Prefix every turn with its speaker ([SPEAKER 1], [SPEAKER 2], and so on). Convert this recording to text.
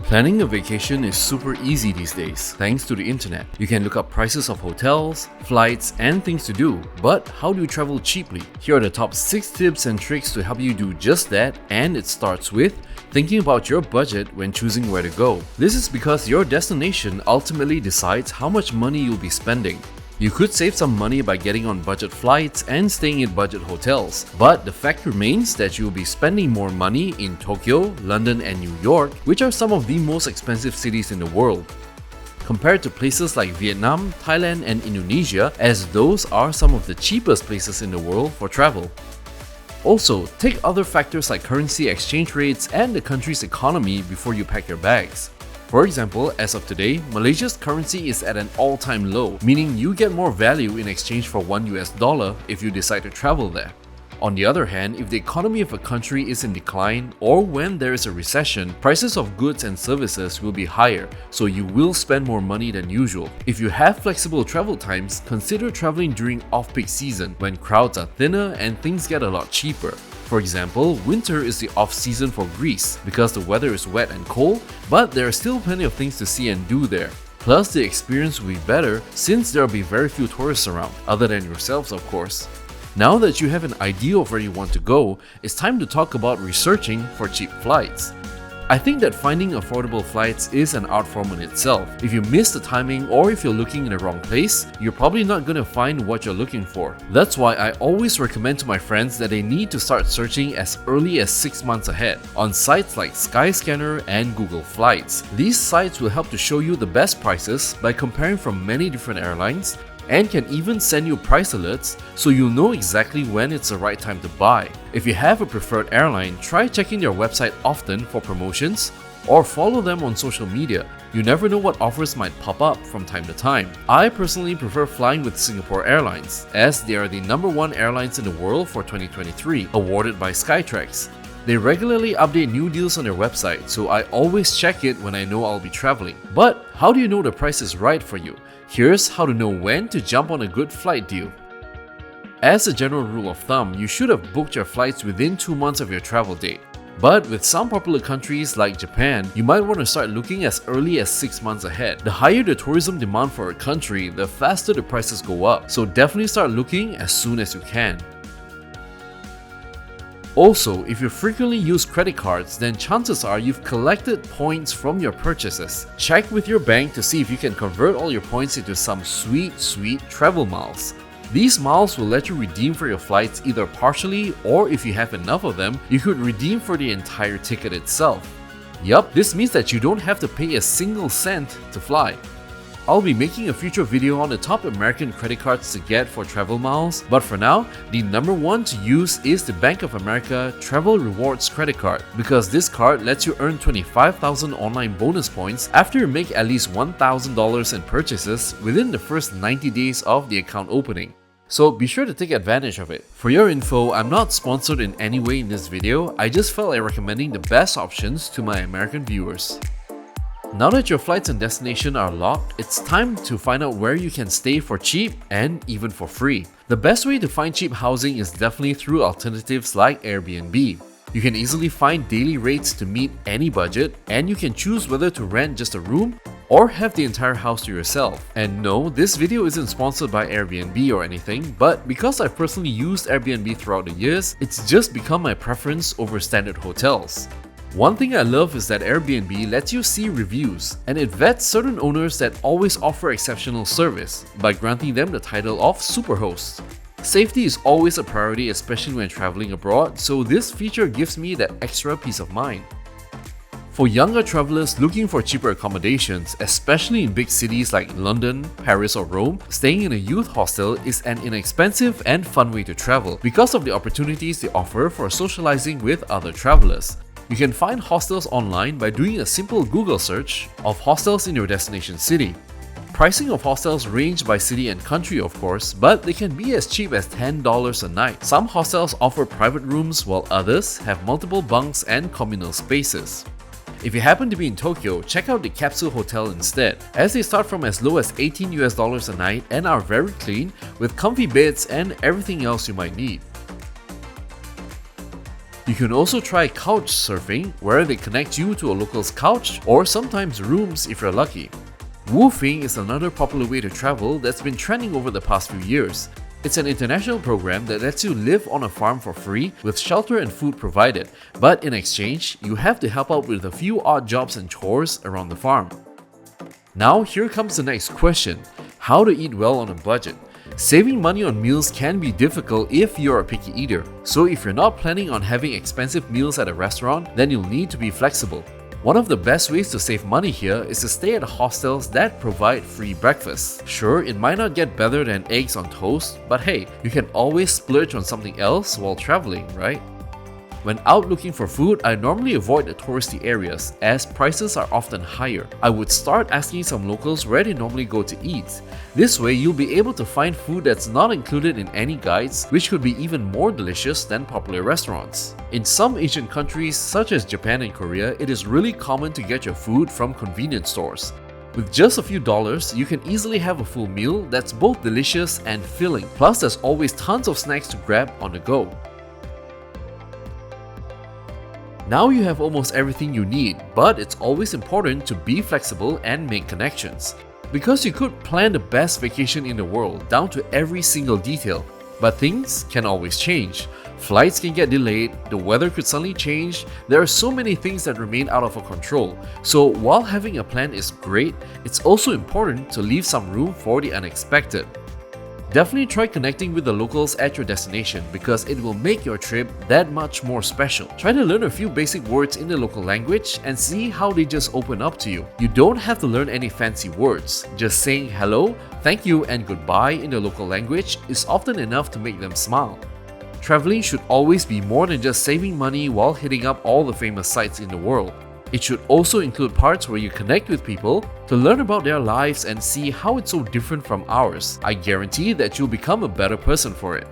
[SPEAKER 1] Planning a vacation is super easy these days, thanks to the internet. You can look up prices of hotels, flights, and things to do. But how do you travel cheaply? Here are the top 6 tips and tricks to help you do just that, and it starts with thinking about your budget when choosing where to go. This is because your destination ultimately decides how much money you'll be spending. You could save some money by getting on budget flights and staying in budget hotels, but the fact remains that you'll be spending more money in Tokyo, London, and New York, which are some of the most expensive cities in the world, compared to places like Vietnam, Thailand, and Indonesia, as those are some of the cheapest places in the world for travel. Also, take other factors like currency exchange rates and the country's economy before you pack your bags. For example, as of today, Malaysia's currency is at an all-time low, meaning you get more value in exchange for $1 if you decide to travel there. On the other hand, if the economy of a country is in decline or when there is a recession, prices of goods and services will be higher, so you will spend more money than usual. If you have flexible travel times, consider traveling during off-peak season when crowds are thinner and things get a lot cheaper. For example, winter is the off-season for Greece because the weather is wet and cold, but there are still plenty of things to see and do there. Plus, the experience will be better since there will be very few tourists around, other than yourselves of course. Now that you have an idea of where you want to go, it's time to talk about researching for cheap flights. I think that finding affordable flights is an art form in itself. If you miss the timing or if you're looking in the wrong place, you're probably not going to find what you're looking for. That's why I always recommend to my friends that they need to start searching as early as 6 months ahead on sites like Skyscanner and Google Flights. These sites will help to show you the best prices by comparing from many different airlines, and can even send you price alerts so you'll know exactly when it's the right time to buy. If you have a preferred airline, try checking their website often for promotions or follow them on social media. You never know what offers might pop up from time to time. I personally prefer flying with Singapore Airlines as they are the #1 airlines in the world for 2023, awarded by Skytrax. They regularly update new deals on their website, so I always check it when I know I'll be traveling. But how do you know the price is right for you? Here's how to know when to jump on a good flight deal. As a general rule of thumb, you should have booked your flights within 2 months of your travel date. But with some popular countries like Japan, you might want to start looking as early as 6 months ahead. The higher the tourism demand for a country, the faster the prices go up, so definitely start looking as soon as you can. Also, if you frequently use credit cards, then chances are you've collected points from your purchases. Check with your bank to see if you can convert all your points into some sweet travel miles. These miles will let you redeem for your flights either partially, or if you have enough of them, you could redeem for the entire ticket itself. Yup, this means that you don't have to pay a single cent to fly. I'll be making a future video on the top American credit cards to get for travel miles, but for now, the #1 to use is the Bank of America Travel Rewards credit card, because this card lets you earn 25,000 online bonus points after you make at least $1,000 in purchases within the first 90 days of the account opening. So be sure to take advantage of it. For your info, I'm not sponsored in any way in this video, I just felt like recommending the best options to my American viewers. Now that your flights and destination are locked, it's time to find out where you can stay for cheap and even for free. The best way to find cheap housing is definitely through alternatives like Airbnb. You can easily find daily rates to meet any budget, and you can choose whether to rent just a room or have the entire house to yourself. And no, this video isn't sponsored by Airbnb or anything, but because I've personally used Airbnb throughout the years, it's just become my preference over standard hotels. One thing I love is that Airbnb lets you see reviews, and it vets certain owners that always offer exceptional service by granting them the title of superhost. Safety is always a priority, especially when traveling abroad, so this feature gives me that extra peace of mind. For younger travelers looking for cheaper accommodations, especially in big cities like London, Paris or Rome, staying in a youth hostel is an inexpensive and fun way to travel because of the opportunities they offer for socializing with other travelers. You can find hostels online by doing a simple Google search of hostels in your destination city. Pricing of hostels range by city and country of course, but they can be as cheap as $10 a night. Some hostels offer private rooms while others have multiple bunks and communal spaces. If you happen to be in Tokyo, check out the Capsule Hotel instead, as they start from as low as $18 a night and are very clean with comfy beds and everything else you might need. You can also try couch surfing, where they connect you to a local's couch or sometimes rooms if you're lucky. Woofing is another popular way to travel that's been trending over the past few years. It's an international program that lets you live on a farm for free with shelter and food provided, but in exchange, you have to help out with a few odd jobs and chores around the farm. Now here comes the next question: how to eat well on a budget? Saving money on meals can be difficult if you're a picky eater, so if you're not planning on having expensive meals at a restaurant, then you'll need to be flexible. One of the best ways to save money here is to stay at hostels that provide free breakfast. Sure, it might not get better than eggs on toast, but hey, you can always splurge on something else while traveling, right? When out looking for food, I normally avoid the touristy areas as prices are often higher. I would start asking some locals where they normally go to eat. This way, you'll be able to find food that's not included in any guides, which could be even more delicious than popular restaurants. In some Asian countries, such as Japan and Korea, it is really common to get your food from convenience stores. With just a few dollars, you can easily have a full meal that's both delicious and filling. Plus, there's always tons of snacks to grab on the go. Now you have almost everything you need, but it's always important to be flexible and make connections. Because you could plan the best vacation in the world down to every single detail, but things can always change. Flights can get delayed, the weather could suddenly change, there are so many things that remain out of our control. So while having a plan is great, it's also important to leave some room for the unexpected. Definitely try connecting with the locals at your destination because it will make your trip that much more special. Try to learn a few basic words in the local language and see how they just open up to you. You don't have to learn any fancy words. Just saying hello, thank you, and goodbye in the local language is often enough to make them smile. Traveling should always be more than just saving money while hitting up all the famous sites in the world. It should also include parts where you connect with people to learn about their lives and see how it's so different from ours. I guarantee that you'll become a better person for it.